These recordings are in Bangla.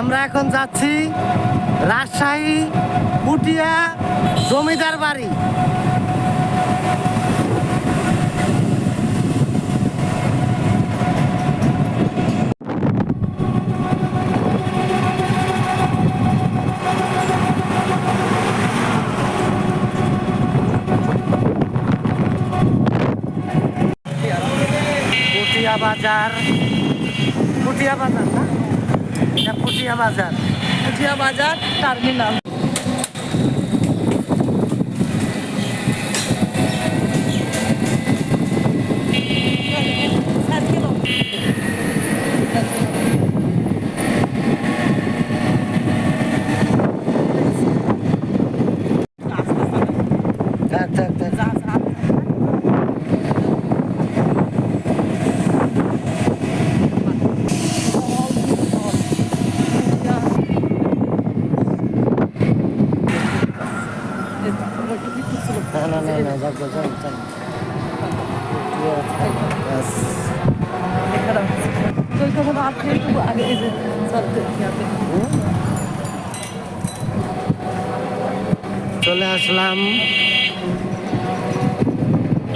আমরা এখন যাচ্ছি রাজশাহী পুটিয়া জমিদার বাড়ি। পুটিয়া বাজার, পুটিয়া বাজার না, এটা পুটিয়া বাজার, পুটিয়া বাজার টার্মিনাল। থাক থাক থাক। না না না যাক যাক যাক। বাস চলে আসলাম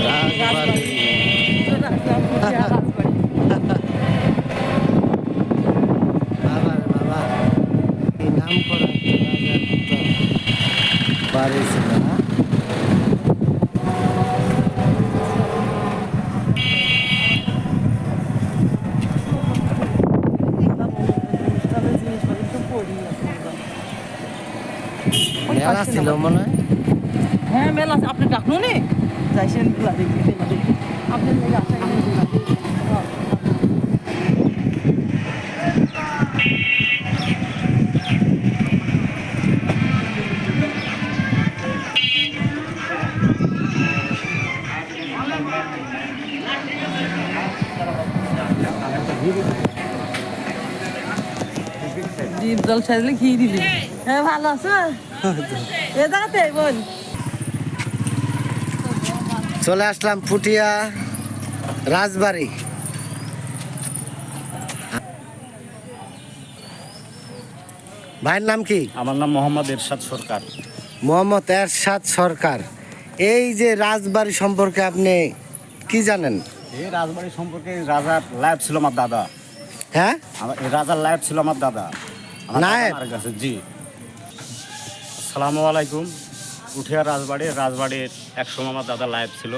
রাজবাড়ি। বাবা রে বাবা, এই নাম করা একটা রাজার তো বাড়ি ছিল না। মেলা ছিল মনে হয়। হ্যাঁ মেলা আছে, আপনি ডাকলো নি যাইছেন মেলা দেখি, মেলা দেখি আপনি মেলা ডিপ জল সাজলে ঘি দিলি। হ্যাঁ ভালো আছে এ জায়গাতে বল। চলে আসলাম পুটিয়া রাজবাড়ি। ভাইয়ের নাম কি? আমার নাম মোহাম্মদ এরশাদ সরকার। মোহাম্মদ এরশাদ সরকার। এই যে রাজবাড়ি সম্পর্কে আপনি কি জানেন? এই রাজবাড়ি সম্পর্কে রাজার লাইফ ছিল আমার দাদা। হ্যাঁ, এই রাজার লাইফ ছিল আমার দাদা। আমার দাদা নায়েব? মারা গেছে। জি, আসসালামু আলাইকুম। উঠিয়া রাজবাড়ির একসময় আমার দাদা লাইফ ছিল,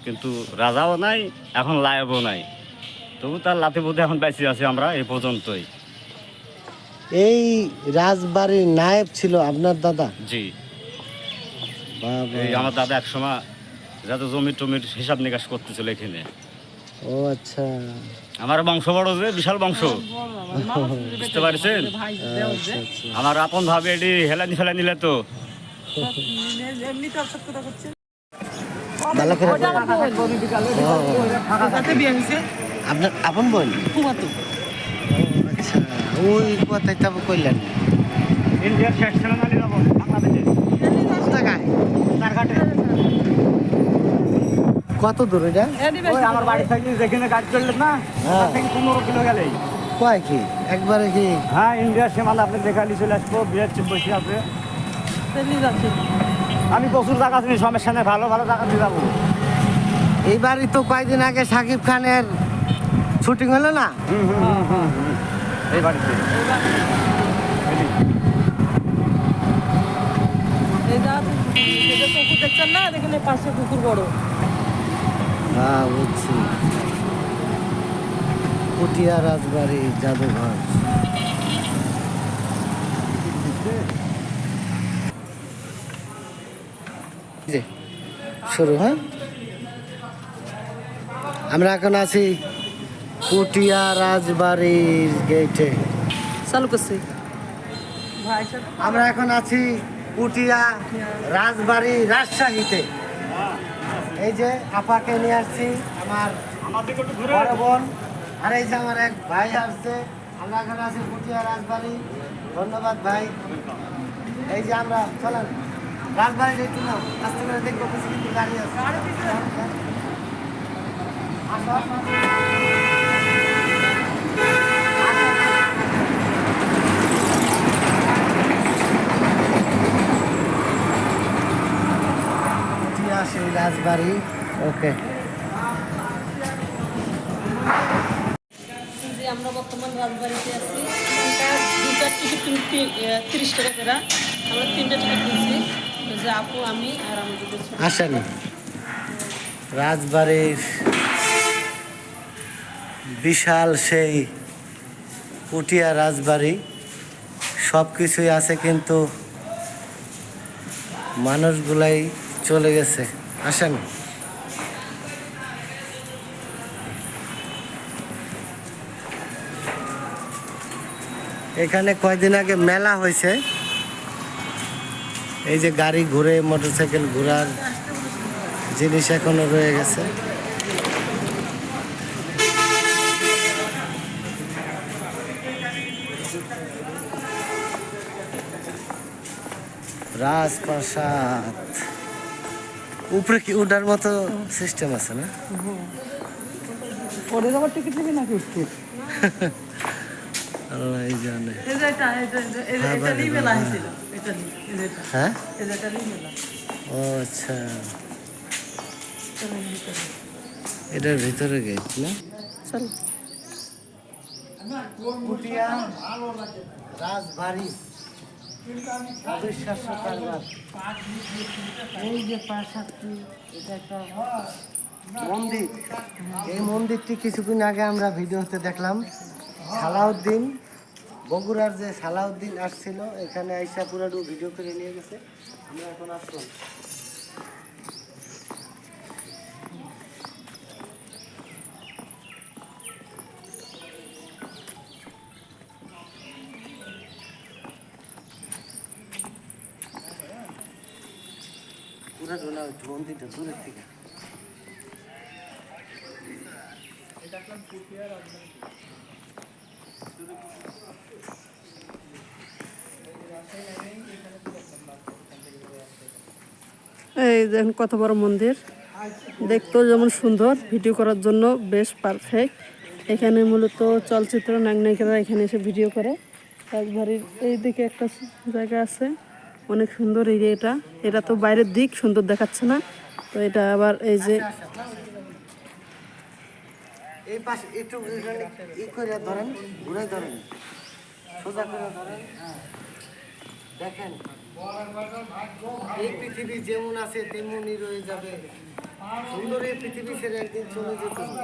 কিন্তু রাজাও নাই, এখন লাইফও নাই। তবু তার লাথি বুদ্ধি এখন বেঁচে আছি আমরা এই পর্যন্তই। এই রাজবাড়ির নায়েব ছিল আপনার দাদা? জি, বাবা। এই আমার দাদা একসময় যত জমি টমির হিসাব নিকাশ করতেছিল এখানে। ও আচ্ছা, আমার বংশ বড়, যে বিশাল বংশ, বুঝতে পারছেন? আচ্ছা আচ্ছা। আমার আপন ভাবে এটি হেলানি ফেলা নিলে তো ভালো করে বলেন। আপনার আপন বোন? আচ্ছা, ওই কথাই তো কইলেন। ইন্ডিয়ার শেষ ছেলে নালি যাবো বাংলাদেশে কোন জায়গায়? চারঘাটে। কত দূর এটা? ওই আমার বাড়ি থেকে যেখানে গাড়ি চললেন না, হ্যাঁ। ওখান থেকে 15 কিলো গেলেই। কয় কি একবারে কি? হ্যাঁ, ইন্ডিয়ার সীমানা আপনি দেখালি চলে আসবো, বিয়ের চিপ বসে আছে। আমি প্রচুর জায়গা চিনি, সমস্যা নেই, ভালো ভালো জায়গা দিয়ে যাবো। এই বাড়ি তো কয়েকদিন আগে সাকিব খানের শুটিং হলো না? এই বাড়িতে পুকুর দেখছেন না, দেখেন পাশে পুকুর বড়। হ্যাঁ বুঝছি, পুটিয়া রাজবাড়ি জাদুঘর। যে শুরু, হ্যাঁ আমরা এখন আছি পুটিয়া রাজবাড়ির গেটে। চালু করছি আমরা এখন আছি পুটিয়া রাজবাড়ি রাজশাহীতে। এই যে আপাকে নিয়ে আসছি, আমার বড় বোন, আর এই যে আমার এক ভাই আসছে। আমরা এখন আছি পুটিয়া রাজবাড়ি। ধন্যবাদ ভাই। এই যে আমরা চলেন রাজবাড়ির একটু নাও, আস্তে করে দেখবো কিছু কিন্তু গাড়ি আছে। আসো, আসো। রাজবাড়ি। ওকে, যে আমরা বর্তমান রাজবাড়িতে আছি। এখানকার দুটার টিকিট কিন্তু 30 টাকা করে। আমরা 3টা টিকিট নিয়েছি, যে আপু, আমি আর আমাদের ছোট। আসেন রাজবাড়ির বিশাল সেই পুটিয়া রাজবাড়ি, সব কিছুই আছে কিন্তু মানুষগুলাই চলে গেছে। আসেন, এখানে কয়দিন আগে মেলা হয়েছে, এই যে গাড়ি ঘুরে, মোটরসাইকেল ঘোরার জিনিস এখনো রয়ে গেছে। রাজপ্রাসাদ উপরে কি উঠার মতো সিস্টেম আছে না? পরে যাবার টিকিট নেবে নাকি উঠতে? আল্লাহ জানে। এটারই মেলা হয়েছিল। হ্যাঁ, এটারই মেলা। ও আচ্ছা, এটার ভিতরে গেট না? চল। পুটিয়া রাজবাড়ি, অবিশ্বাস্য কারবার। এই যে প্রাসাদটি, এটা একটা মন্দির। এই মন্দিরটি কিছুদিন আগে আমরা ভিডিওতে দেখলাম। সালাউদ্দিন, বগুড়ার যে সালাউদ্দিন আসছিল, এখানে আইসা পুরাটু ভিডিও করে নিয়ে গেছে। আমরা এখন আসলাম। পুরাটু না, মন্দিরটা দূরের থেকে। এই দেখেন কত বড় মন্দির, দেখতেও যেমন সুন্দর, ভিডিও করার জন্য বেশ পারফেক্ট। এখানে মূলত চলচ্চিত্র নায়িকারা এখানে এসে ভিডিও করে। রাজবাড়ির এই দিকে একটা জায়গা আছে, অনেক সুন্দর এরিয়াটা। এটা তো বাইরের দিক, সুন্দর দেখাচ্ছে না, তো এটা আবার এই যে এই পাশে একটু ই করে ধরেন, ঘুরে ধরেন, সোজা করে ধরেন। দেখেন, এই পৃথিবী যেমন আছে তেমনই রয়ে যাবে। সুন্দর এই পৃথিবী ছেড়ে একদিন চলে যেতে হবে।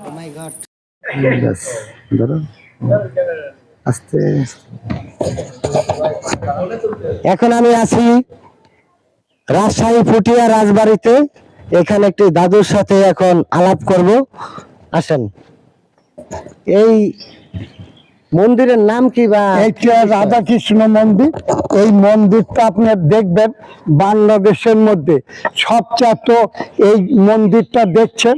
Oh my God! এখন আমি আছি রাজশাহী পুটিয়া রাজবাড়িতে। এখানে একটি দাদুর সাথে এখন আলাপ করব। আসেন, এই মন্দিরের নাম কি? বা এইটা রাধাকৃষ্ণ মন্দির। এই মন্দিরটা আপনি দেখবেন বাংলাদেশের মধ্যে সবচেয়ে, এই মন্দিরটা দেখছেন।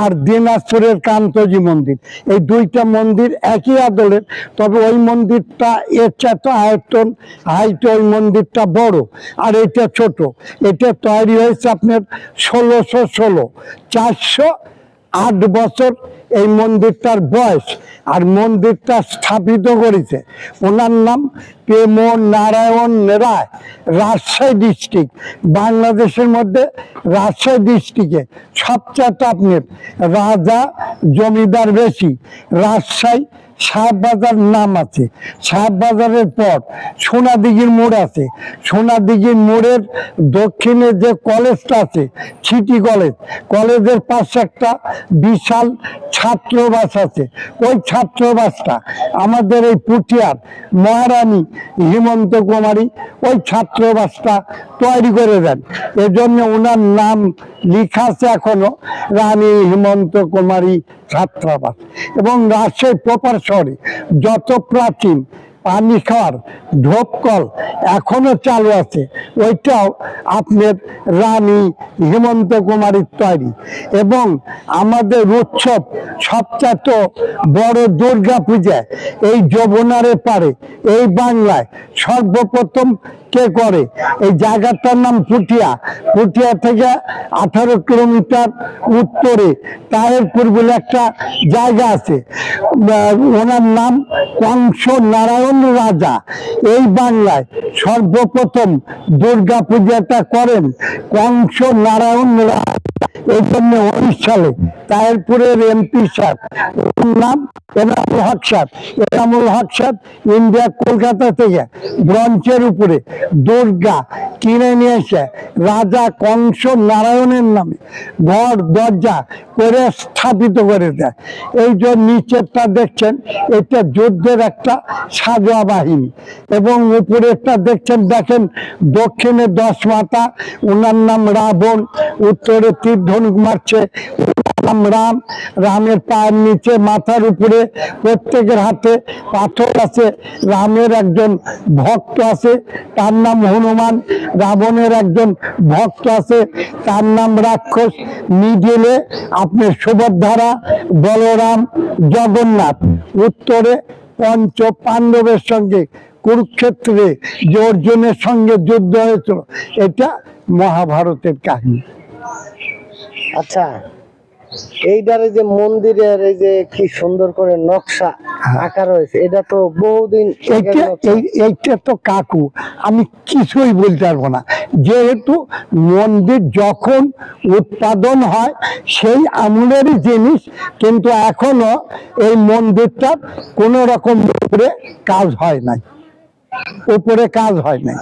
আর দিনাজপুরের কান্তজি মন্দির, এই দুইটা মন্দির একই আদলের, তবে ওই মন্দিরটা এর চাইতে আয়তন হাইট, ওই মন্দিরটা বড় আর এটা ছোট। এটা তৈরি হয়েছে আপনার 1616, 408 বছর এই মন্দিরটার বয়স। আর মন্দিরটা স্থাপিত করেছে ওনার নাম প্রেম নারায়ণ রায়, রাজশাহী ডিস্ট্রিক্ট। বাংলাদেশের মধ্যে রাজশাহী ডিস্ট্রিক্টে সবচেয়ে আপনার রাজা জমিদার বেশি। রাজশাহী সাহেববাজার নাম আছে, সাহেববাজারের পর সোনাদিঘির মোড় আছে। সোনাদিঘির মোড়ের দক্ষিণে যে কলেজটা আছে, সিটি কলেজ, কলেজের পাশে একটা বিশাল ছাত্রবাস আছে। ওই ছাত্রবাসটা আমাদের এই পুটিয়ার মহারানী হেমন্ত কুমারী ওই ছাত্রবাসটা তৈরি করে দেন। এজন্য ওনার নাম লেখা আছে এখনো, রানী হেমন্ত কুমারী ছাত্রাবাস। এবং রাজশাহী প্রপার শহরে যত প্রাচীন পানি খাওয়ার ঢোপকল এখনো চালু আছে, ওইটাও আপনার রানী হেমন্ত কুমারীর তৈরি। এবং আমাদের উৎসব সবচেয়ে বড় দুর্গা পূজা এই যমুনারে পারে, এই বাংলায় সর্বপ্রথম কে করে? এই জায়গাটার নাম পুঠিয়া। পুঠিয়া থেকে 18 কিলোমিটার উত্তরে তাহেরপুর বলে একটা জায়গা আছে। ওনার নাম কংস নারায়ণ রাজা। এই বাংলায় সর্বপ্রথম দুর্গা পূজাটা করেন কংস নারায়ণ রাজা। এই জন্য 19 সালে তাহেরপুরের এমপি সাহেব, ওর নাম এনামুল হক সাহেব। এনামুল হক সাহেব ইন্ডিয়া কলকাতা থেকে ব্রঞ্চের উপরে দুর্গা কিনে নিয়ে এসে রাজা কংস নারায়ণের নামে ঘর দরজা করে স্থাপিত করে দেয়। এই যে নিচেরটা দেখছেন, এটা যুদ্ধের একটা সাজোয়া বাহিনী, এবং উপরেরটা দেখছেন, দেখেন দক্ষিণে 10 মাথা, ওনার নাম রাবণ, উত্তরে তীর ধনুক মারছে, নাম রাম। রামের পায়ের নিচে মাথার উপরে প্রত্যেকের হাতে পাথর আছে। রামের একজন ভক্ত আছে, তার নাম হনুমান। রাবণের একজন ভক্ত আছে, তার নাম রাক্ষস। মিডিলে আপনি সুভদ্রা, বলরাম, জগন্নাথ। উত্তরে পঞ্চ পাণ্ডবের সঙ্গে কুরুক্ষেত্রে যে অর্জুনের সঙ্গে যুদ্ধ হয়েছিল, এটা মহাভারতের কাহিনী। আচ্ছা, এইটারে যে মন্দিরের এই যে কি সুন্দর করে নকশা আঁকা রয়েছে, এটা তো বহুদিন আগের নকশা। এইটা তো কাকু, আমি কিছুই বলতে পারবো না, যেহেতু মন্দির যখন উৎপাদন হয় সেই আমলেরই জিনিস, কিন্তু এখনো এই মন্দিরটার কোনো রকম উপরে কাজ হয় নাই, উপরে কাজ হয় নাই।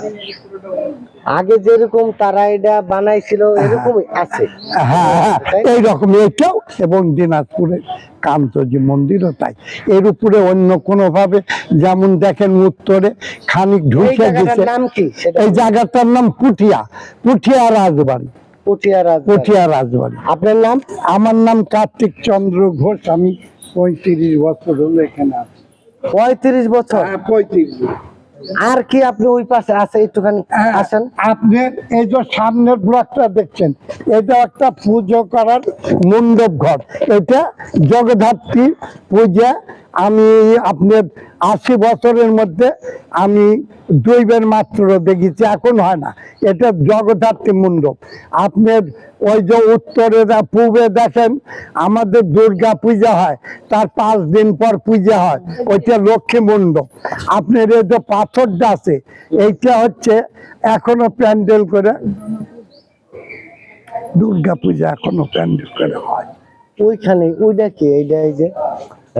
আগে যেরকম তারা এটা বানাইছিল এরকমই আছে। হ্যাঁ হ্যাঁ, এইরকম এটাও, এবং দিনাজপুরের কান্তজি মন্দিরও তাই। এর উপরে অন্য কোনো ভাবে, যেমন দেখেন উত্তরে খানিক এই ঢুকে জায়গাটার দিচ্ছে। নাম কি সেটা? এই জায়গাটার নাম পুঠিয়া, পুঠিয়া রাজবাড়ি। পুঠিয়া রাজবাড়ি। পুঠিয়া রাজবাড়ি। আপনার নাম? আমার নাম কার্তিক চন্দ্র ঘোষ। আমি 35 বছর হলো এখানে আছি। 35 বছর? 35। আর কি আপনি ওই পাশে আছে, একটুখানি আসেন। আপনি এই যে সামনের ব্লকটা দেখছেন, এটা একটা পুজো করার মণ্ডপ ঘর। এটা জগদ্ধাত্রী পূজা আমি আপনার 80 বছরের মধ্যে আমি 2 বার মাত্র দেখেছি, এখন হয় না। এটা জগদ্ধাত্রী মণ্ডপ। আপনার ওই যে উত্তরে পূবে দেখেন আমাদের দুর্গা পূজা হয়, তার 5 দিন পর পূজা হয়, ওইটা লক্ষ্মী মণ্ডপ। আপনার এই যে পাথরটা আছে, এইটা হচ্ছে এখনো প্যান্ডেল করে দুর্গা পূজা এখনো প্যান্ডেল করে হয়। ওইখানে ওইটা কি? এইটা এই যে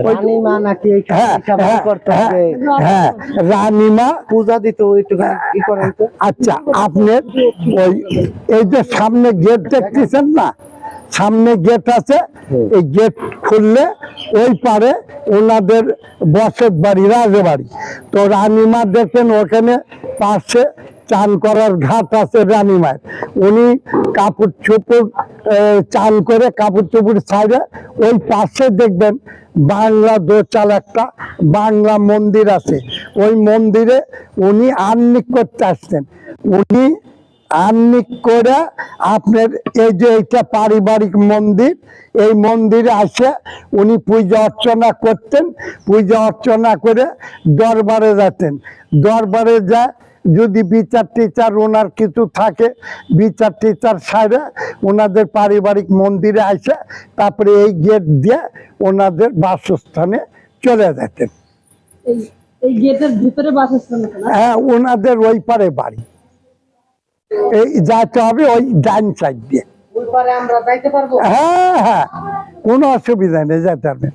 রানীমা নাকি এইখানে হ্যাঁ সবাই করতো হ্যাঁ যে হ্যাঁ, রানীমা পূজা দিত, একটুখানি কি করেন তো? আচ্ছা, আপনার ওই এই যে সামনে গেট দেখতেছেন না, সামনে গেট আছে, এই গেট খুললে ওই পারে ওনাদের বসত বাড়ি, রাজবাড়ি। তো রানীমা দেখেন ওখানে পাশে চান করার ঘাট আছে রানীমায়ের। উনি কাপড় চোপড় চান করে কাপড় চোপড় ছাড়ে ওই পাশে দেখবেন বাংলা দোচাল একটা বাংলা মন্দির আছে। ওই মন্দিরে উনি আহ্নিক করতে আসতেন। উনি আহ্নিক করে আপনার এই যে এটা পারিবারিক মন্দির, এই মন্দিরে আসে উনি পূজা অর্চনা করতেন। পূজা অর্চনা করে দরবারে যেতেন। দরবারে যায় যদি বিচার টিচার ওনার কিছু থাকে, বিচার টিচার সাইরে ওনাদের পারিবারিক মন্দিরে আসে, তারপরে এই গেট দিয়ে ওনাদের বাসস্থানে চলে যেতেন। এই গেটের ভিতরে বাসস্থান? হ্যাঁ, ওনাদের ওই পারে বাড়ি। এই যাইতে হবে ওই ডান সাইড দিয়ে। ওই পারে আমরা যাইতে পারবো? হ্যাঁ হ্যাঁ, কোনো অসুবিধা নেই, যেতে পারবেন।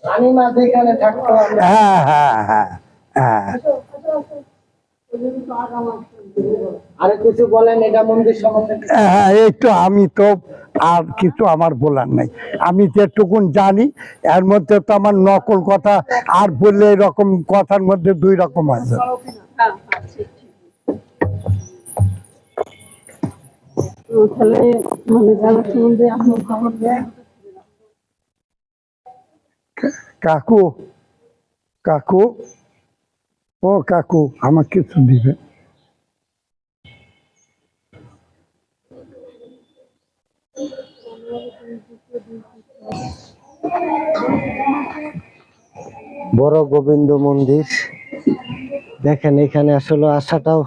রানীমা যেখানে থাকতো আমরা। হ্যাঁ হ্যাঁ হ্যাঁ হ্যাঁ। আরে কিছু বলেন এটা মন্দির সম্বন্ধে। হ্যাঁ, এই তো, আমি তো আর কিছু আমার বলার নাই। আমি যেটুকুন জানি এর মধ্যে তো আমার নকল কথা আর বললে এরকম কথার মধ্যে 2 রকম আছে। তাহলে মানে জায়গা সম্বন্ধে আপনি খবর দেন। কাকু, কাকু, ও কাকু, আমার কিছু দিবে? বড় গোবিন্দ মন্দির, দেখেন এখানে আসলে আসাটাও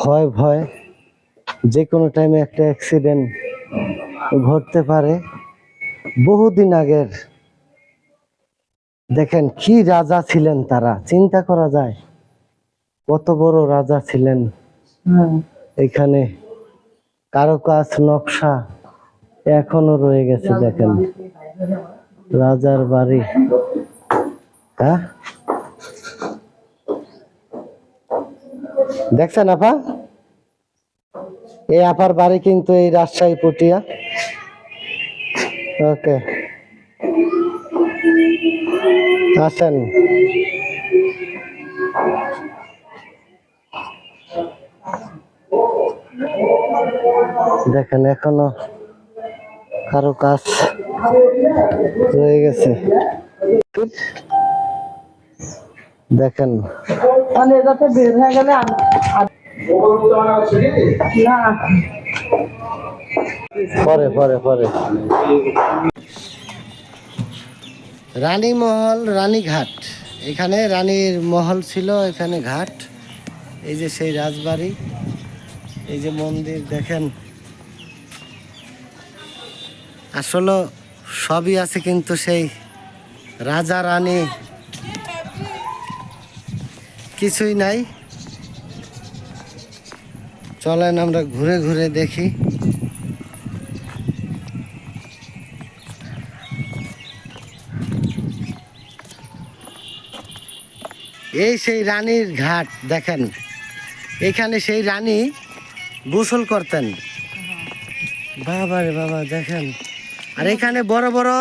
ভয় ভয়, যে কোনো টাইমে একটা অ্যাক্সিডেন্ট ঘটতে পারে। বহুদিন আগের দেখেন কি রাজা ছিলেন তারা, চিন্তা করা যায় কত বড় রাজা ছিলেন। এখানে কারুকাজ নকশা এখনো রয়ে গেছে, দেখেন রাজার বাড়ি। হ্যাঁ দেখছেন আপা, এই আপার বাড়ি কিন্তু এই রাজশাহী পুটিয়া। ওকে আসেন। দেখেন এখনো কারো কাজ রয়ে গেছে, দেখেন মানে যাতে বের হয়ে গেলে না পরে পরে পরে। রানীমহল, রানীঘাট, এখানে রানীর মহল ছিল, এখানে ঘাট। এই যে সেই রাজবাড়ি, এই যে মন্দির, দেখেন আসলে সবই আছে, কিন্তু সেই রাজা রানী কিছুই নাই। চলেন আমরা ঘুরে ঘুরে দেখি। এই সেই রানীর ঘাট, দেখেন এখানে সেই রানী গোসল করতেন। বাবা রে বাবা, দেখেন। আর এখানে বড় বড়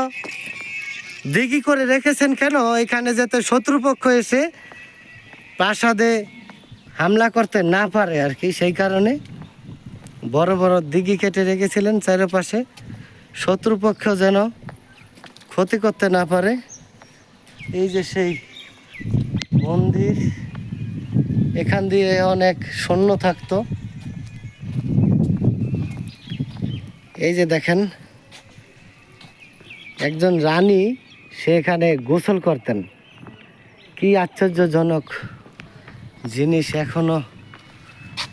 দিঘি করে রেখেছেন কেন? এখানে যাতে শত্রুপক্ষ এসে প্রাসাদে হামলা করতে না পারে আর কি, সেই কারণে বড় বড় দিঘি কেটে রেখেছিলেন চারপাশে, শত্রুপক্ষ যেন ক্ষতি করতে না পারে। এই যে সেই মন্দির, এখান দিয়ে অনেক সৈন্য থাকতো। এই যে দেখেন একজন রানী, সে এখানে গোসল করতেন। কি আশ্চর্যজনক জিনিস এখনো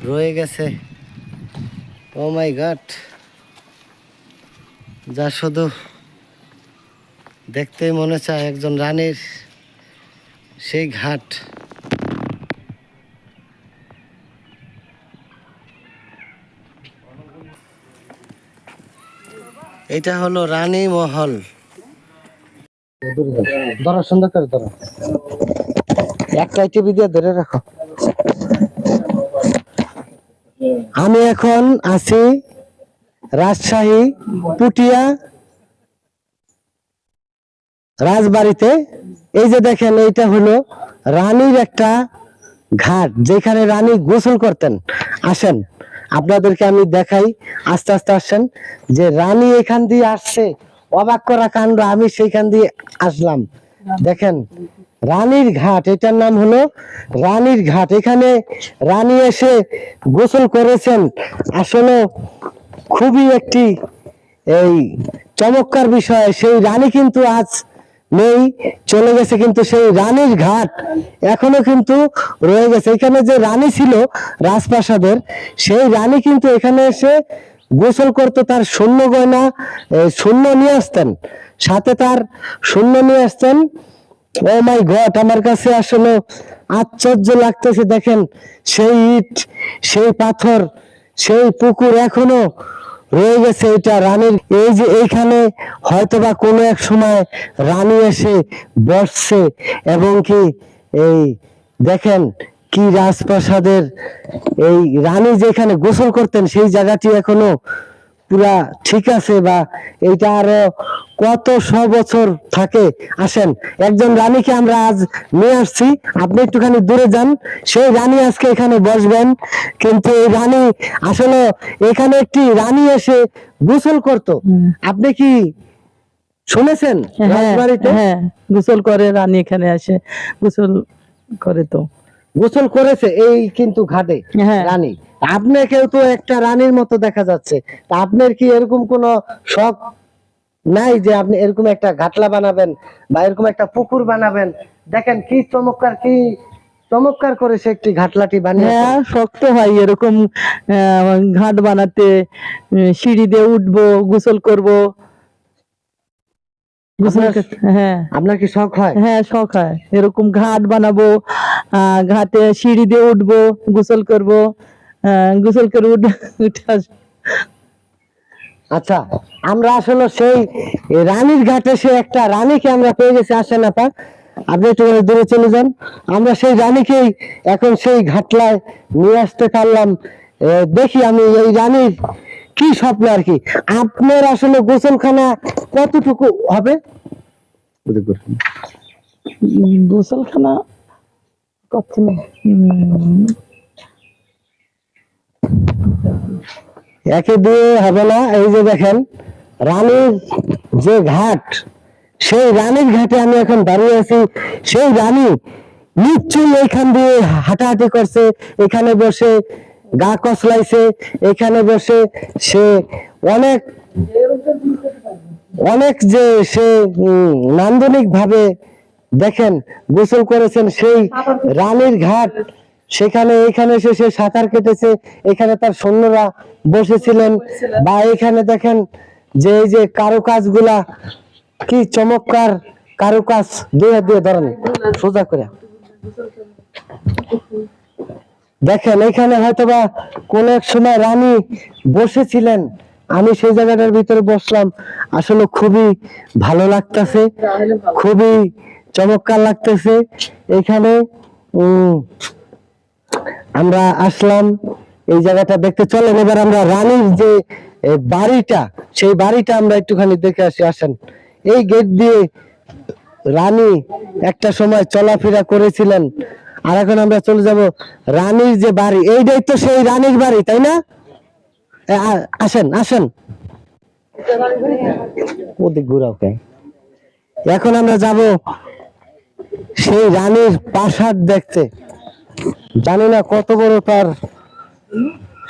রয়ে গেছে। ও মাই গড, যা শুধু দেখতেই মনে চায় একজন রানীর সেই ঘাট। এটা হলো রানী মহল। ধরো, সুন্দর করে ধরো, একটা টিভি দিয়ে ধরে রাখো। আমি এখন আছি রাজশাহী পুটিয়া রাজবাড়িতে। এই যে দেখেন, এইটা হলো রানীর একটা ঘাট, যেখানে রানী গোসল করতেন। আসেন আপনাদেরকে আমি দেখাই, আস্তে আস্তে আসেন, যে রানী এখান দিয়ে আসছে। অবাক করা কাণ্ড, আমি সেইখান দিয়ে আসলাম। দেখেন রানীর ঘাট, এটার নাম হলো রানীর ঘাট। এখানে রানী এসে গোসল করেছেন। আসলে খুবই একটি এই চমৎকার বিষয়। সেই রানী কিন্তু আজ নেই, চলে গেছে, কিন্তু সেই রানীর ঘাট এখনো কিন্তু রয়ে গেছে। এখানে যে রানী ছিল রাজপ্রাসাদের, সেই রানী কিন্তু এখানে এসে গোসল করতো। তার সৈন্য গয়না, সৈন্য নিয়ে আসতেন, সাথে তার সৈন্য নিয়ে আসতেন। ও মাই গড, আমার কাছে আসলে আশ্চর্য লাগতেছে। দেখেন সেই ইট, সেই পাথর, সেই পুকুর এখনো রয়ে গেছে। এটা রানীর, এই যে এইখানে হয়তোবা কোনো এক সময় রানী এসে বসছে। এবং কি এই দেখেন কি রাজপ্রাসাদের এই রানী যেখানে গোসল করতেন, সেই জায়গাটি এখনো পুরা ঠিক আছে, বা এইটা আরো কত বছর থাকে। আসেন, একজন রানীকে আমরা আজ নিয়ে আসছি, আপনি একটুখানি দূরে যান। সেই রানী আজকে এখানে বসবেন, কিন্তু এই রানী আসলে এখানে একটি রানী এসে গোসল করত। আপনি কি শুনেছেন? রাজবাড়িতে হ্যাঁ, গোসল করে রানী এখানে আসে গোসল করে। তো গোসল করেছে এই কিন্তু ঘাটে হ্যাঁ। রানী। আপনাকেও তো একটা রানীর মতো দেখা যাচ্ছে। তা আপনার কি এরকম কোনো শখ নাই যে আপনি এরকম একটা ঘাটলা বানাবেন বা এরকম একটা পুকুর বানাবেন? দেখেন কি চমৎকার, কি চমৎকার করে সে একটি ঘাটলাটি বানিয়ে হ্যাঁ, শক্ত হয় এরকম ঘাট বানাতে। সিঁড়ি দিয়ে উঠবো, গোসল করব, হ্যাঁ আপনার কি শখ হয়? হ্যাঁ শখ হয়। এরকম ঘাট বানাবো, ঘাটে সিঁড়ি দিয়ে উঠবো, গোসল করব, গোসল করে উঠে আসবো। আচ্ছা, আমরা আসলে সেই রানীর ঘাটে সে একটা রানীকে আমরা পেয়ে গেছি। আসেন আপা, আপনি একটু দূরে চলে যান। আমরা সেই রানীকেই এখন সেই ঘাটলায় নিয়ে আসতে পারলাম। দেখি আমি এই রানীর কি স্বপ্ন আর কি। আপনার আসলে গোসলখানা কতটুকু হবে? গোসলখানা কত একে দিয়ে হবে না। এই যে দেখেন রানীর যে ঘাট, সেই রানীর ঘাটে আমি এখন দাঁড়িয়ে আছি। সেই রানী নিশ্চয়ই এইখান দিয়ে হাঁটাহাঁটি করছে, এখানে বসে গা কসলাইছে, এখানে বসে সে অনেক অনেক যে সে নান্দনিক ভাবে দেখেন গোসল করেছেন। সেই রানীর ঘাট, সেখানে এখানে এসে সে সাঁতার কেটেছে, এখানে তার সৈন্যরা বসেছিলেন। বা এখানে দেখেন যে এই যে কারুকাজগুলা কি চমৎকার কারুকাজ, দিয়ে দিয়ে ধরেন সোজা করে দেখেন। এখানে হয়তোবা কোন এক সময় রানী বসেছিলেন। আমি সেই জায়গাটার ভিতরে বসলাম, আসলে খুবই ভালো লাগতেছে, খুবই চমৎকার লাগতেছে। এখানে আমরা আসলাম এই জায়গাটা দেখতে। চলেন এবার আমরা রানীর যে বাড়িটা, সেই বাড়িটা আমরা একটুখানি দেখে আসি। আসেন, এই গেট দিয়ে রানী একটা সময় চলাফেরা করেছিলেন। আর এখন আমরা চলে যাব রানীর যে বাড়ি, এইটাই তো সেই রানীর বাড়ি, তাই না? আসেন আসেন, ওদিক ঘুরাও কে। এখন আমরা যাব সেই রানীর প্রাসাদ দেখতে। জানি না কত বড় তার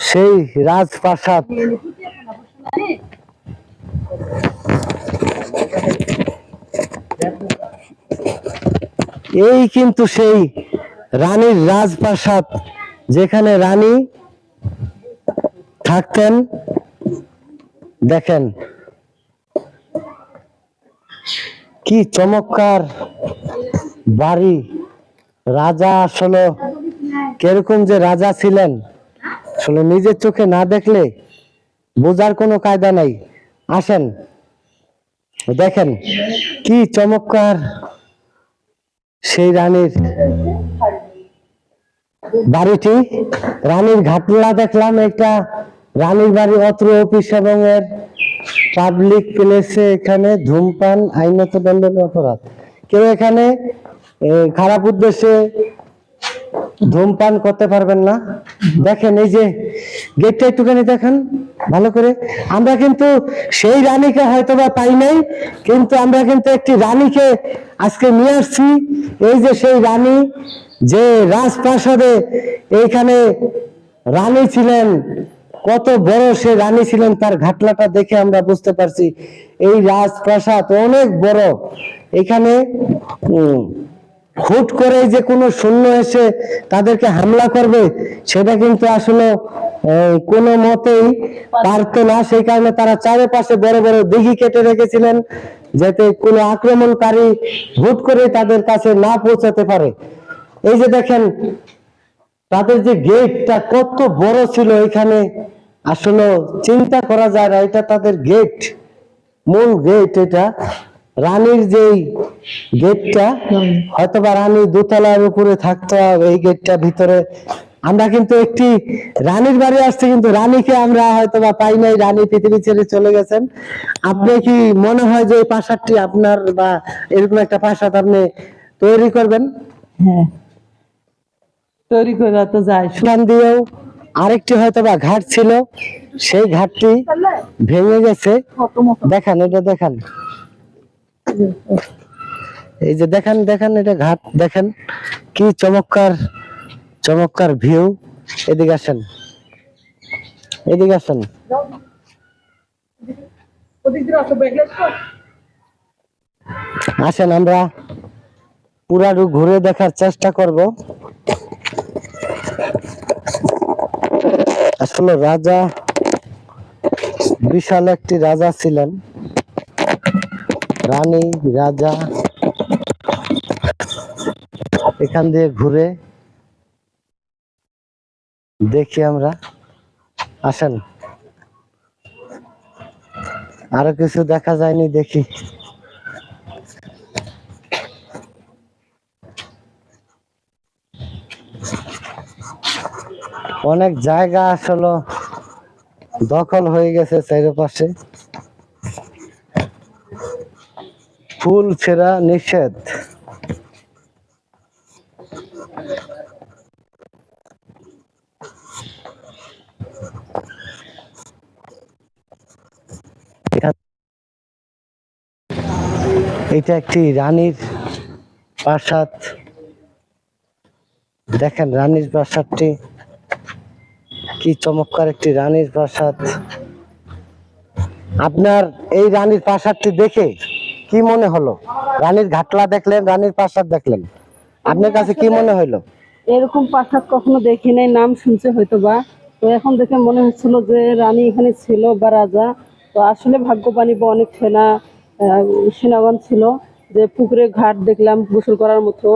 সেই রাজপ্রাসাদ। এই কিন্তু সেই রানীর রাজপ্রাসাদ, যেখানে রানী থাকতেন। দেখেন কি চমৎকার বাড়ি। রাজা আসলে কিরকম যে রাজা ছিলেন, আসলে নিজের চোখে না দেখলে বোঝার কোনো কায়দা নাই। আসেন দেখেন কি চমৎকার সেই রানীর বাড়িটি। রানীর ঘাটলা দেখলাম, একটা রানীর বাড়ি। অত্র অফিস এবং এর পাবলিক প্লেসে এখানে ধূমপান আইনত দণ্ডনীয় অপরাধ। কেউ এখানে খারাপ উদ্দেশ্যে ধূমপান করতে পারবেন না। দেখেন এই যে গেটটা একটুখানি দেখেন ভালো করে। আমরা কিন্তু সেই রানীকে হয়তো বা পাই নাই, কিন্তু আমরা কিন্তু একটি রানীকে আজকে নিয়ে আসছি। এই যে সেই রানী, যে রাজপ্রাসাদে এইখানে রানী ছিলেন, কত বড় সে রানী ছিলেন, তার ঘাটলাটা দেখে আমরা বুঝতে পারছি এই রাজপ্রাসাদ অনেক বড়। এখানে হুট করে যে কোনো সৈন্য এসে তাদেরকে হামলা করবে, সেটা কিন্তু আসলে কোনো মতেই পারতো না। সেই কারণে তারা চারিপাশে বড় বড় দিঘি কেটে রেখেছিলেন, যাতে কোনো আক্রমণকারী হুট করে তাদের কাছে না পৌঁছাতে পারে। এই যে দেখেন তাদের যে গেটটা কত বড় ছিল, এখানে আসলে চিন্তা করা যায় না। এটা তাদের গেট, মূল গেট। এটা রানীর যেই গেটটা, হয়তোবা রানী দোতলার উপরে থাকতো এই গেটটা ভিতরে। আমরা কিন্তু একটি রানীর বাড়ি আসছে, কিন্তু রানীকে আমরা হয়তোবা পাই নাই, রানী পৃথিবী ছেড়ে চলে গেছেন। আপনি কি মনে হয় যে এই প্রাসাদটি আপনার, বা এরকম একটা প্রাসাদ আপনি তৈরি করবেন? হ্যাঁ, তৈরি করে তো যায়। সেখান দিয়েও আরেকটি হয়তোবা ঘাট ছিল, সেই ঘাটটি ভেঙে গেছে। দেখান, এটা দেখান, এই যে দেখেন দেখেন এটা ঘাট। দেখেন কি চমৎকার চমৎকার ভিউ। এদিকে আসেন, এদিকে আসেন। আসেন আমরা পুরাটু ঘুরে দেখার চেষ্টা করব। আসলে রাজা বিশাল একটি রাজা ছিলেন, রানী রাজা এখান দিয়ে ঘুরে দেখি আমরা। আসেন, আরো কিছু দেখা যায়নি, দেখি। অনেক জায়গা আসলে দখল হয়ে গেছে চারিপাশে, ফুল ছেঁড়া নিষেধ। এটা একটি রানীর প্রাসাদ, দেখেন রানীর প্রাসাদটি কি চমৎকার একটি রানীর প্রাসাদ। আপনার এই রানীর প্রাসাদটি দেখে কি মনে হলো? রানীর ঘাটলা দেখলেন, রানীর প্রাসাদ দেখলেন, আপনার কাছে কি মনে হলো? এরকম প্রাসাদ কখনো দেখি নাই, নাম শুনছে হয়তো বা। তো এখন দেখে মনে হচ্ছিল যে রানী এখানে ছিল বা রাজা। তো আসলে ভাগ্যবানী বা অনেক সেনাগণ ছিল, যে পুকুরে ঘাট দেখলাম গোসল করার মতো।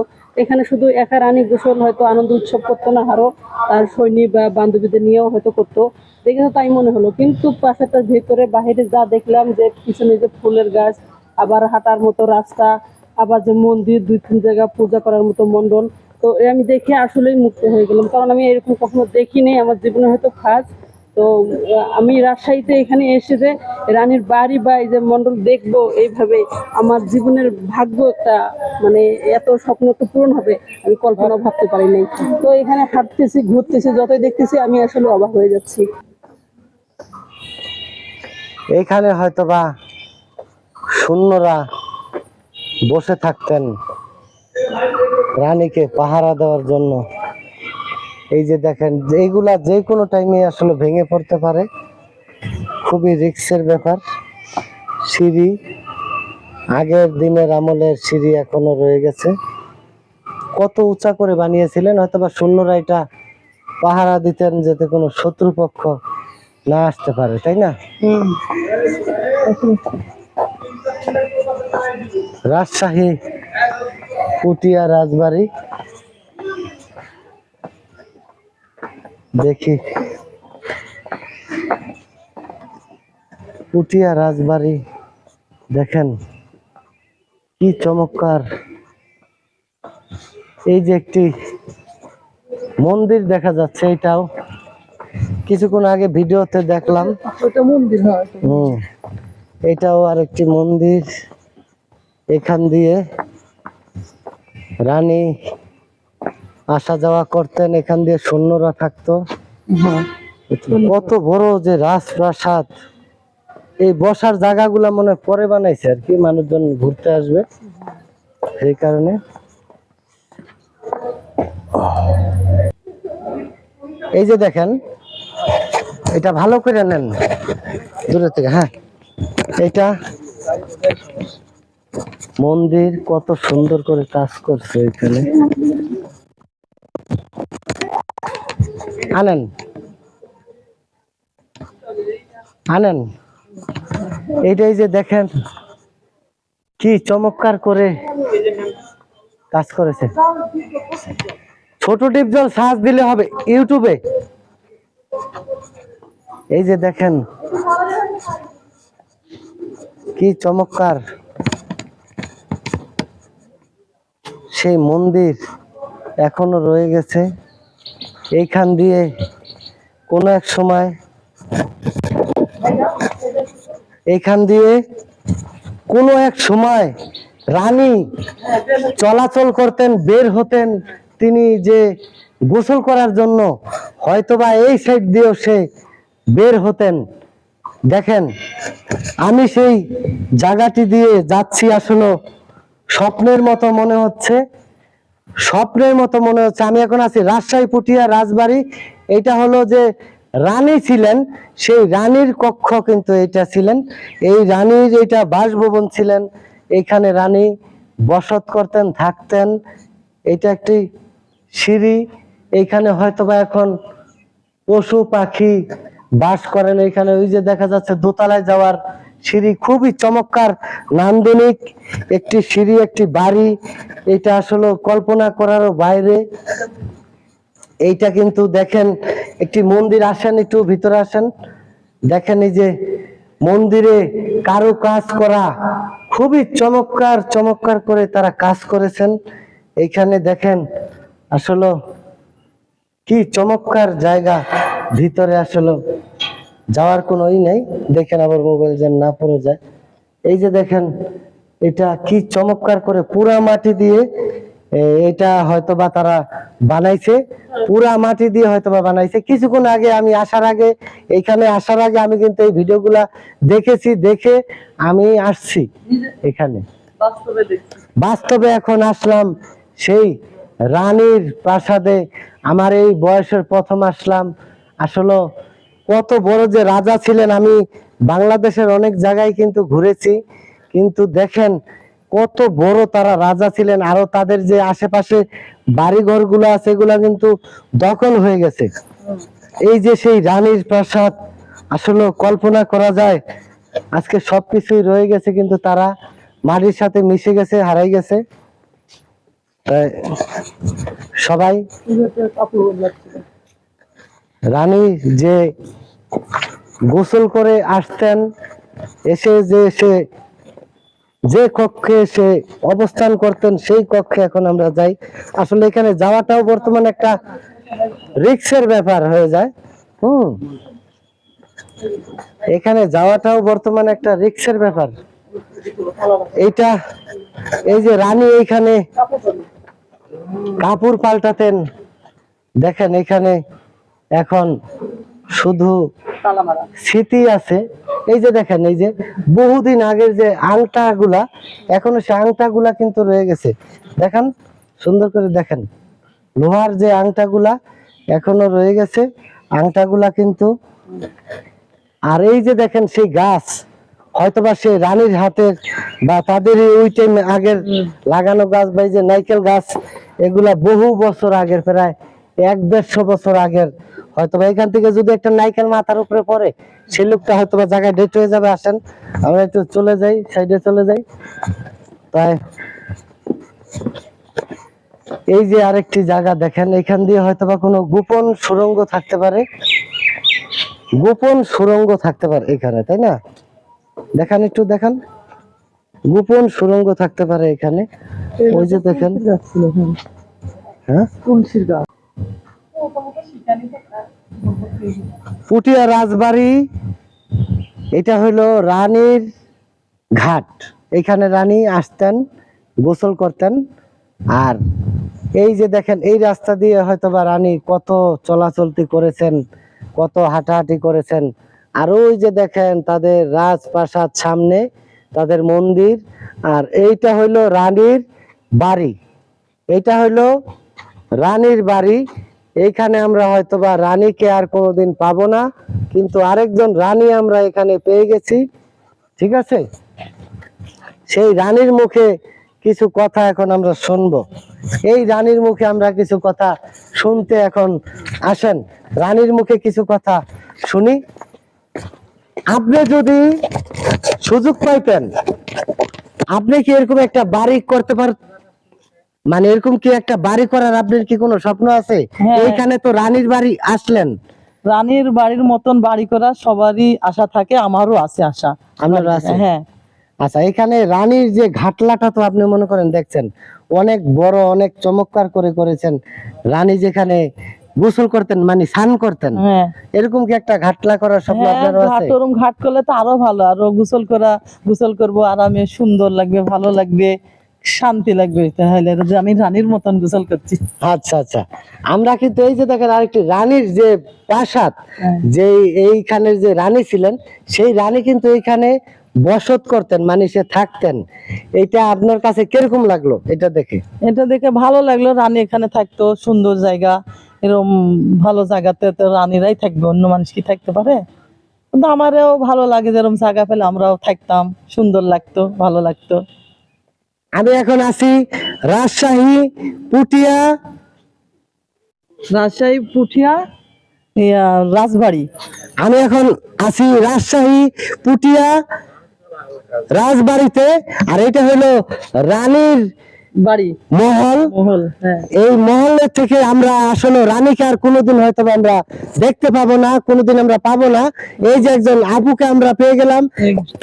এখানে শুধু একা রানী গোসল হয়তো আনন্দ উৎসব করতো না, আরো তার সৈনিক বা বান্ধবীদের নিয়েও হয়তো করতো, দেখে তো তাই মনে হলো। কিন্তু প্রাসাদটার ভেতরে বাহিরে যা দেখলাম, যে পিছনে যে ফুলের গাছ, আবার হাঁটার মতো রাস্তা, আবার যে মন্দির, 2-3 জায়গা পূজা করার মতো মণ্ডল, তো আমি দেখে আসলেই মুগ্ধ হয়ে গেলাম। কারণ আমি এরকম কখনো দেখিনি, আমার জীবনে হয়তো ফার্স্ট। তো আমি রাজশাহীতে এখানে এসে যে রানীর বাড়ি বা এই যে মণ্ডল দেখবো, এইভাবে আমার জীবনের ভাগ্য একটা, মানে এত স্বপ্ন তো পূরণ হবে আমি কল্পনা ভাবতে পারি নাই। তো এখানে হাঁটতেছি, ঘুরতেছি, যতই দেখতেছি আমি আসলে অবাক হয়ে যাচ্ছি। এইখানে হয়তোবা সৈন্যরা বসে থাকতেন রানীকে পাহারা দেওয়ার জন্য। এই যে দেখেন, এইগুলা যে কোনো টাইমে আসলে ভেঙে পড়তে পারে, খুবই রিস্কের ব্যাপার। সিঁড়ি আগের দিনের আমলের সিঁড়ি এখনো রয়ে গেছে, কত উঁচা করে বানিয়েছিলেন, হয়তোবা সৈন্যরা এটা পাহারা দিতেন যাতে কোনো শত্রুপক্ষ না আসতে পারে, তাই না? রাজশাহী পুটিয়া রাজবাড়ি দেখি, পুটিয়া রাজবাড়ি দেখেন কি চমৎকার। এই যে একটি মন্দির দেখা যাচ্ছে, এটাও কিছুক্ষণ আগে ভিডিওতে দেখলাম। এটাও আরেকটি মন্দির। এখান দিয়ে রানী আসা যাওয়া করতেন, এখান দিয়ে সৈন্যরা থাকতো। কত বড় যে রাজপ্রাসাদ! এই বসার জায়গাগুলা মনে পরে বানাইছে আর কি, মানুষজন ঘুরতে আসবে সেই কারণে। এই যে দেখেন, এটা ভালো করে নেন দূরে থেকে। হ্যাঁ, এটা মন্দির, কত সুন্দর করে কাজ করছে এখানে। আনেন আনেন, এইটাই যে দেখেন কি চমৎকার করে কাজ করেছে। ছোট টিপজল সার্চ দিলে হবে ইউটিউবে। এই যে দেখেন কি চমৎকার সেই মন্দির এখনো রয়ে গেছে। এইখান দিয়ে কোনো এক সময় রানী চলাচল করতেন, বের হতেন তিনি যে গোসল করার জন্য, হয়তোবা এই সাইড দিয়েও সে বের হতেন। দেখেন, আমি সেই জায়গাটি দিয়ে যাচ্ছি, আসলে স্বপ্নের মতো মনে হচ্ছে, আমি এখন আছি রাজশাহী পুটিয়া রাজবাড়ি। এটা হলো যে রানী ছিলেন, সেই রানীর কক্ষ কিন্তু এটা ছিলেন, এই রানীর এটা বাসভবন ছিলেন। এখানে রানী বসত করতেন, থাকতেন। এটা একটি সিঁড়ি। এইখানে হয়তোবা এখন পশু পাখি বাস করেন। এখানে ওই যে দেখা যাচ্ছে দোতলায় যাওয়ার সিঁড়ি, খুবই চমৎকার নান্দনিক একটি সিঁড়ি, একটি বাড়ি। এটা আসলে কল্পনা করারও বাইরে। এইটা কিন্তু দেখেন একটি মন্দির। আসেন একটু ভিতরে আসেন, দেখেন এই যে মন্দিরে কারু কাজ করা, খুবই চমৎকার চমৎকার করে তারা কাজ করেছেন। এইখানে দেখেন আসলে কি চমৎকার জায়গা। ভিতরে আসলে যাওয়ার কোনো ই নেই, দেখেন আবার মোবাইল যেন না পড়ে যায়। এই যে দেখেন এটা কি চমৎকার করে পুরা মাটি দিয়ে এটা হয়তোবা তারা বানাইছে, পুরা মাটি দিয়ে হয়তোবা বানাইছে। কিছুক্ষণ আগে আমি আসার আগে, এইখানে আসার আগে আমি কিন্তু এই ভিডিওগুলা দেখেছি, দেখে আমি আসছি এখানে বাস্তবে। এখন আসলাম সেই রানীর প্রাসাদে, আমার এই বয়সের প্রথম আসলাম। আসলে কত বড় যে রাজা ছিলেন, আমি বাংলাদেশের অনেক জায়গায় কিন্তু ঘুরেছি, কিন্তু দেখেন কত বড় তারা রাজা ছিলেন। আরো তাদের যে আশেপাশে বাড়িঘর গুলো আছে এগুলা কিন্তু দখল হয়ে গেছে। এই যে সেই রানীর প্রাসাদ, আসলে কল্পনা করা যায় আজকে সবকিছুই রয়ে গেছে, কিন্তু তারা মাটির সাথে মিশে গেছে, হারাই গেছে। সবাই রানী যে গোসল করে আসতেন, এসে যে কক্ষে সে অবস্থান করতেন সেই কক্ষে এখন আমরা যাই। আসলে এখানে যাওয়াটাও বর্তমানে একটা রিস্কের ব্যাপার হয়ে যায়। এখানে যাওয়াটাও বর্তমানে একটা রিস্কের ব্যাপার। এইটা এই যে রানী এইখানে কাপড় পাল্টাতেন, দেখেন এখানে এখন শুধু স্মৃতি আছে। এই যে দেখেন এই যে বহুদিন আগের যে আংটা গুলা, এখনো সে আংটা গুলা কিন্তু রয়ে গেছে। দেখেন সুন্দর করে দেখেন, লোহার যে আংটা গুলা এখনো রয়ে গেছে, আংটা গুলা কিন্তু। আর এই যে দেখেন সেই গাছ, হয়তোবা সে রানীর হাতের বা তাদের ওই টাইম আগের লাগানো গাছ, বা এই যে নাইকেল গাছ, এগুলা বহু বছর আগের, প্রায় 100-150 বছর আগের। হয়তোবা এখান থেকে যদি একটা নাইকেল মাথার উপরে পড়ে, সেই লোকটা হয়তোবা জায়গায় ডেট হয়ে যাবে। আসেন আমরা একটু চলে যাই, সাইডে চলে যাই। তাই এই যে আরেকটি জায়গা দেখেন, এখান দিয়ে হয়তোবা কোনো গোপন সুড়ঙ্গ থাকতে পারে, গোপন সুড়ঙ্গ থাকতে পারে এখানে, তাই না? দেখেন একটু দেখেন, গোপন সুড়ঙ্গ থাকতে পারে এখানে। ওই যে দেখেন, হ্যাঁ তুলসীর গাছ। পুটিয়া রাজবাড়ি, এটা হলো রানীর ঘাট। এখানে রানী আসতেন, গোসল করতেন। আর এই যে দেখেন এই রাস্তা দিয়ে হয়তোবা রানী কত চলাচলতি করেছেন, কত হাঁটাহাঁটি করেছেন। আর ওই যে দেখেন তাদের রাজপ্রাসাদ, সামনে তাদের মন্দির। আর এইটা হইলো রানীর বাড়ি, এটা হইলো রানীর বাড়ি। এইখানে আমরা হয়তোবা রানীকে আর কোনোদিন পাবো না, কিন্তু আরেকজন রানী আমরা এখানে পেয়ে গেছি। ঠিক আছে, সেই রানীর মুখে কিছু কথা এখন আমরা শুনবো। এই রানীর মুখে আমরা কিছু কথা শুনতে এখন আসেন, রানীর মুখে কিছু কথা শুনি। আপনি যদি সুযোগ পাইতেন, আপনি কি এরকম একটা বাড়ি করতে মানে এরকম কি একটা বাড়ি করার আপনার কি কোনো স্বপ্ন আছে? হ্যাঁ। এইখানে তো রানীর বাড়ি আসলেন, রানীর বাড়ির মতন বাড়ি করা সবারই আশা থাকে, আমারও আছে আশা। আপনার আছে? হ্যাঁ। আচ্ছা, এখানে রানীর যে ঘাটলাটা তো আপনি মনে করেন দেখছেন, অনেক বড়, অনেক চমৎকার করে করেছেন। রানী যেখানে গোসল করতেন, মানে স্নান করতেন, হ্যাঁ, এরকম কি একটা ঘাটলা করার স্বপ্ন আপনার আছে? ওরম ঘাট করলে তো আরো ভালো, আরো গোসল করবো আরামে, সুন্দর লাগবে, ভালো লাগবে, শান্তি লাগবে। তাহলে যে আমি রানীর মতন গোসল করছি। আচ্ছা আচ্ছা, আমরা কিন্তু এই যে দেখেন আরেকটি রানীর যে প্রাসাদ, যে এইখানের যে রানী ছিলেন, সেই রানী কিন্তু এইখানে বসত করতেন, মানে সে থাকতেন। এটা আপনার কাছে কিরকম লাগলো এটা দেখে? এটা দেখে ভালো লাগলো, রানী এখানে থাকতো, সুন্দর জায়গা। এরকম ভালো জায়গাতে তো রানীরাই থাকবে, অন্য মানুষ কি থাকতে পারে? কিন্তু আমারও ভালো লাগে, যেরকম জায়গা পেলে আমরাও থাকতাম, সুন্দর লাগতো, ভালো লাগতো। আমি এখন আছি রাজশাহী পুটিয়া রাজশাহী পুঠিয়া রাজবাড়ি। আমি এখন আছি রাজশাহী পুটিয়া রাজবাড়িতে, আর এটা হলো রানীর বাড়ি মহল। মহল, হ্যাঁ। এই মহলের থেকে আমরা আসলে রানীকে আর কোনোদিন হয়তো আমরা দেখতে পাবো না, কোনোদিন আমরা পাবো না। এই যে একজন আপুকে আমরা পেয়ে গেলাম,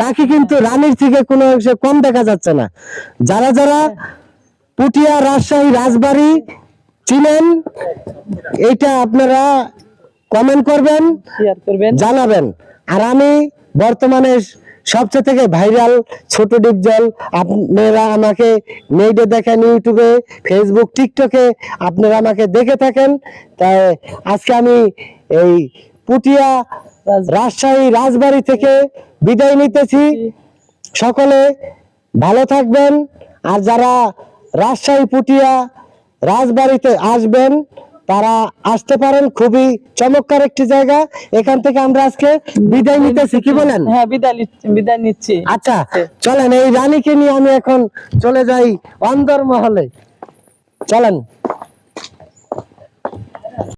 তাকে কিন্তু রানীর থেকে কোনো অংশে কম দেখা যাচ্ছে না। যারা যারা পুটিয়া রাজশাহী রাজবাড়ি চিনেন, এইটা আপনারা কমেন্ট করবেন, শেয়ার করবেন। জানাবেন। আর আমি বর্তমানে সবচেয়ে থেকে ভাইরাল ছোট ডিপজল, আপনারা আমাকে নেটে দেখেন, ইউটিউবে, ফেসবুক, টিকটকে আপনারা আমাকে দেখে থাকেন। তাই আজকে আমি এই পুটিয়া রাজশাহী রাজবাড়ি থেকে বিদায় নিতেছি। সকলে ভালো থাকবেন। আর যারা রাজশাহী পুটিয়া রাজবাড়িতে আসবেন তারা আসতে পারেন, খুবই চমৎকার একটি জায়গা। এখান থেকে আমরা আজকে বিদায় নিতেছি, কি বলেন? হ্যাঁ, বিদায় নিচ্ছি। আচ্ছা চলেন, এই রানীকে নিয়ে আমি এখন চলে যাই অন্দর মহলে, চলেন।